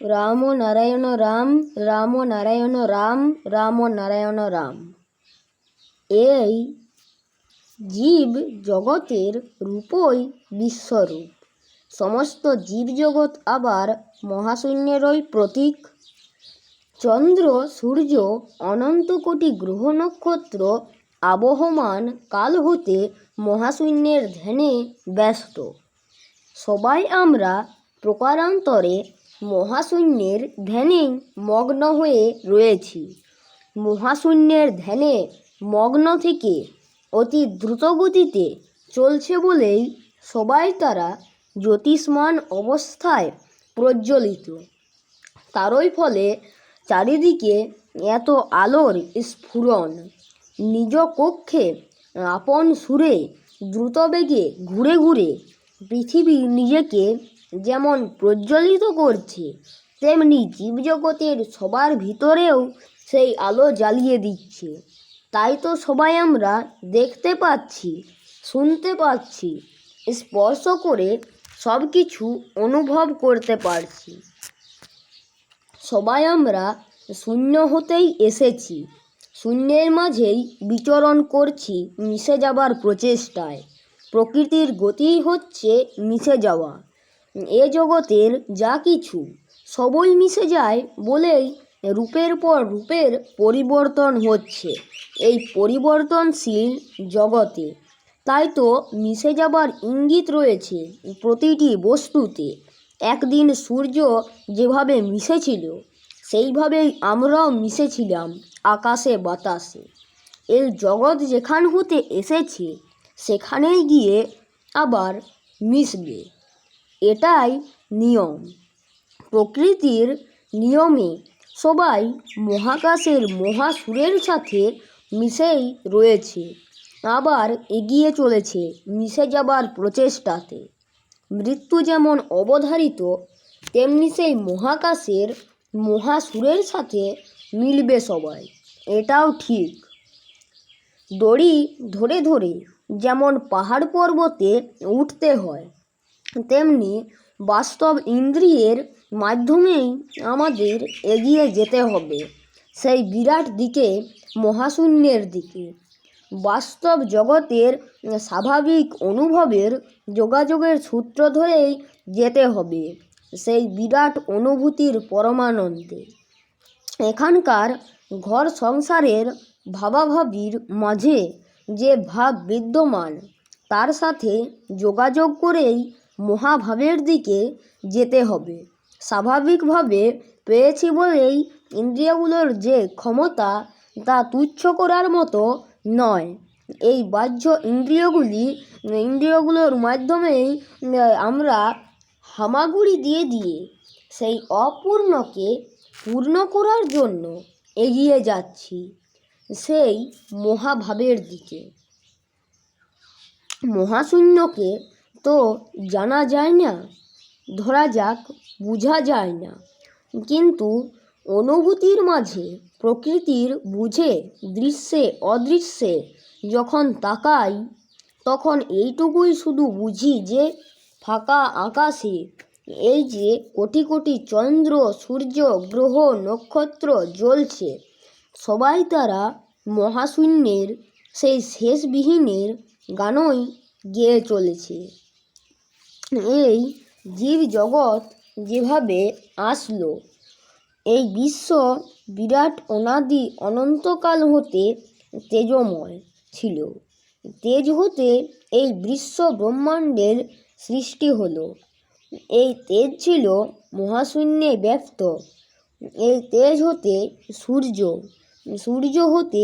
রাম নারায়ণ রাম, রাম নারায়ণ রাম, রাম নারায়ণ রাম। এই জীব জগতের রূপই বিশ্বরূপ। সমস্ত জীবজগৎ আবার মহাশূন্যেরই প্রতীক। চন্দ্র সূর্য অনন্ত কোটি গ্রহ নক্ষত্র আবহমান কাল হতে মহাশূন্যের ধ্যানে ব্যস্ত। সবাই আমরা প্রকারান্তরে মহাশূন্যের ধ্যানেই মগ্ন হয়ে রয়েছি। মহাশূন্যের ধ্যানে মগ্ন থেকে অতি দ্রুতগতিতে চলছে বলেই সবাই তারা জ্যোতিষ্মান অবস্থায় প্রজ্বলিত। তারই ফলে চারিদিকে এত আলোর স্ফুরণ। নিজ কক্ষে আপন সুরে দ্রুতবেগে ঘুরে ঘুরে পৃথিবী নিজেকে যেমন প্রজ্বলিত করছে, তেমনি জীবজগতের সবার ভিতরেও সেই আলো জ্বালিয়ে দিচ্ছে। তাই তো সবাই আমরা দেখতে পাচ্ছি, শুনতে পাচ্ছি, স্পর্শ করে সব কিছু অনুভব করতে পারছি। সবাই আমরা শূন্য হতেই এসেছি, শূন্যের মাঝেই বিচরণ করছি মিশে যাবার প্রচেষ্টায়। প্রকৃতির গতিই হচ্ছে মিশে যাওয়া। এ জগতের যা কিছু সবই মিশে যায় বলেই রূপের পর রূপের পরিবর্তন হচ্ছে এই পরিবর্তনশীল জগতে। তাই তো মিশে যাবার ইঙ্গিত রয়েছে প্রতিটি বস্তুতে। একদিন সূর্য যেভাবে মিশেছিল, সেইভাবেই আমরাও মিশেছিলাম আকাশে বাতাসে। এই জগৎ যেখান হতে এসেছে সেখানেই গিয়ে আবার মিশবে, এটাই নিয়ম। প্রকৃতির নিয়মে সবাই মহাকাশের মহাসুরের সাথে মিশেই রয়েছে, আবার এগিয়ে চলেছে মিশে যাবার প্রচেষ্টাতে। মৃত্যু যেমন অবধারিত, তেমনি সেই মহাকাশের মহাসুরের সাথে মিলবে সবাই, এটাও ঠিক। দড়ি ধরে ধরে যেমন পাহাড় পর্বতে উঠতে হয়, তেমনি বাস্তব ইন্দ্রিয়ের মাধ্যমেই আমাদের এগিয়ে যেতে হবে সেই বিরাট দিকে, মহাশূন্যের দিকে। বাস্তব জগতের স্বাভাবিক অনুভবের যোগাযোগের সূত্র ধরেই যেতে হবে সেই বিরাট অনুভূতির পরমানন্দে। এখানকার ঘর সংসারের ভাবাভাবির মাঝে যে ভাব বিদ্যমান, তার সাথে যোগাযোগ করেই মহাভাবের দিকে যেতে হবে। স্বাভাবিকভাবে পেয়েছি বলেই ইন্দ্রিয়গুলোর যে ক্ষমতা, তা তুচ্ছ করার মতো নয়। এই বাহ্য ইন্দ্রিয়গুলোর মাধ্যমেই আমরা হামাগুড়ি দিয়ে দিয়ে সেই অপূর্ণকে পূর্ণ করার জন্য এগিয়ে যাচ্ছি সেই মহাভাবের দিকে। মহাশূন্যকে তো জানা যায় না, ধরা যাক বোঝা যায় না, কিন্তু অনুভূতির মাঝে প্রকৃতির বুঝে দৃশ্যে অদৃশ্যে যখন তাকাই, তখন এইটুকুই শুধু বুঝি যে ফাঁকা আকাশে এই যে কোটি কোটি চন্দ্র সূর্য গ্রহ নক্ষত্র জ্বলছে, সবাই তারা মহাশূন্যের সেই শেষবিহীনের গানই গেয়ে চলেছে। এই জীব জগৎ যেভাবে আসলো, এই বিশ্ব বিরাট অনাদি অনন্তকাল হতে তেজময় ছিল। তেজ হতে এই বিশ্ব ব্রহ্মাণ্ডের সৃষ্টি হলো। এই তেজ ছিল মহাশূন্যে ব্যক্ত। এই তেজ হতে সূর্য, সূর্য হতে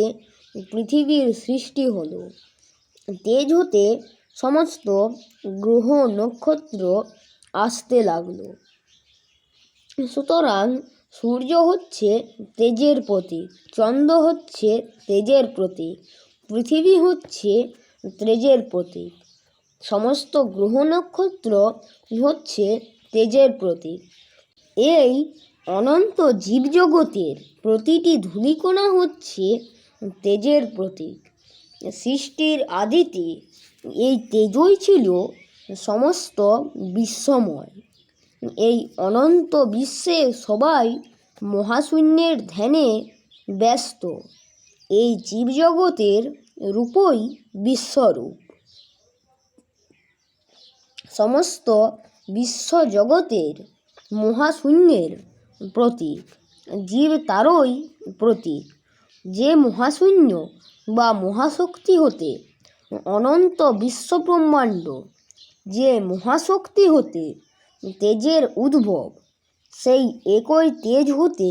পৃথিবীর সৃষ্টি হলো। তেজ হতে সমস্ত গ্রহ নক্ষত্র আসতে লাগলো। সুতরাং সূর্য হচ্ছে তেজের প্রতীক, চন্দ্র হচ্ছে তেজের প্রতীক, পৃথিবী হচ্ছে তেজের প্রতীক, সমস্ত গ্রহ নক্ষত্র হচ্ছে তেজের প্রতীক। এই অনন্ত জীবজগতের প্রতিটি ধূলিকণা হচ্ছে তেজের প্রতীক। সৃষ্টির আদিতে এই তেজই ছিল সমস্ত বিশ্বময়। এই অনন্ত বিশ্বে সবাই মহাশূন্যের ধ্যানে ব্যস্ত। এই জীবজগতের রূপই বিশ্বরূপ। সমস্ত বিশ্বজগতের মহাশূন্যের প্রতীক, জীব তারই প্রতীক। যে মহাশূন্য বা মহাশক্তি হতে অনন্ত বিশ্বব্রহ্মাণ্ড, যে মহাশক্তি হতে তেজের উদ্ভব, সেই একই তেজ হতে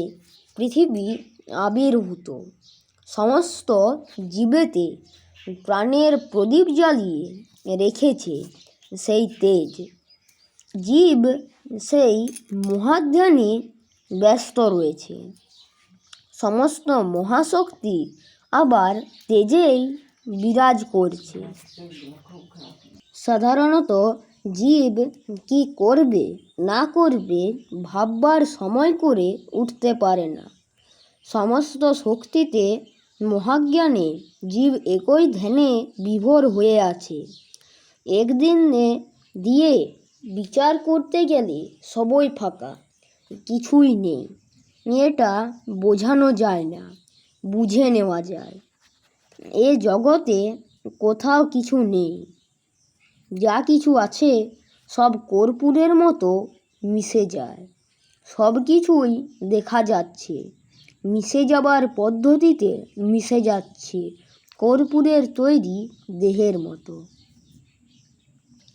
পৃথিবী আবির্ভূত। সমস্ত জীবেতে প্রাণের প্রদীপ জ্বালিয়ে রেখেছে সেই তেজ। জীব সেই মহাধ্যানে ব্যস্ত রয়েছে। সমস্ত মহাশক্তি আবার তেজেই বিরাজ করছে। সাধারণত জীব কি করবে না করবে ভাববার সময় করে উঠতে পারে না। সমস্ত শক্তিতে মহাজ্ঞানে জীব একই ধ্যানে বিভোর হয়ে আছে। একদিনে দিয়ে বিচার করতে গেলে সবই ফাঁকা, কিছুই নেই। এটা বোঝানো যায় না, বুঝে নেওয়া যায়। এ জগতে কোথাও কিছু নেই, যা কিছু আছে সব কর্পূরের মতো মিশে যায়। সব কিছুই দেখা যাচ্ছে, মিশে যাবার পদ্ধতিতে মিশে যাচ্ছে কর্পূরের তৈরি দেহের মতো।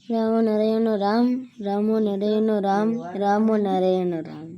রাম নারায়ণ রাম, রাম নারায়ণ রাম, রাম নারায়ণ রাম।